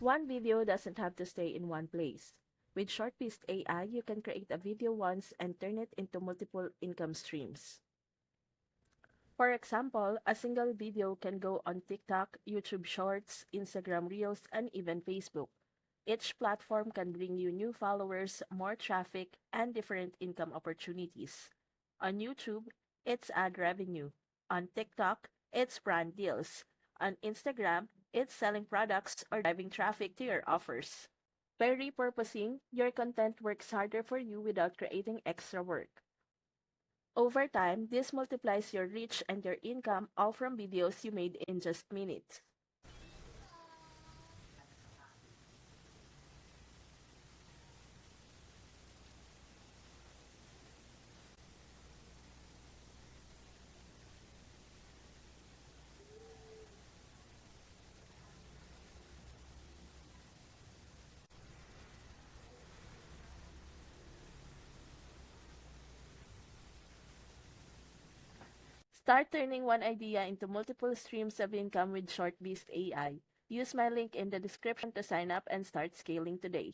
One video doesn't have to stay in one place. With ShortBeast AI, you can create a video once and turn it into multiple income streams. For example, a single video can go on TikTok, YouTube Shorts, Instagram Reels, and even Facebook. Each platform can bring you new followers, more traffic, and different income opportunities. On YouTube, it's ad revenue. On TikTok, it's brand deals. On Instagram, it's selling products or driving traffic to your offers. By repurposing, your content works harder for you without creating extra work. Over time, this multiplies your reach and your income, all from videos you made in just minutes. Start turning one idea into multiple streams of income with ShortBeast AI. Use my link in the description to sign up and start scaling today.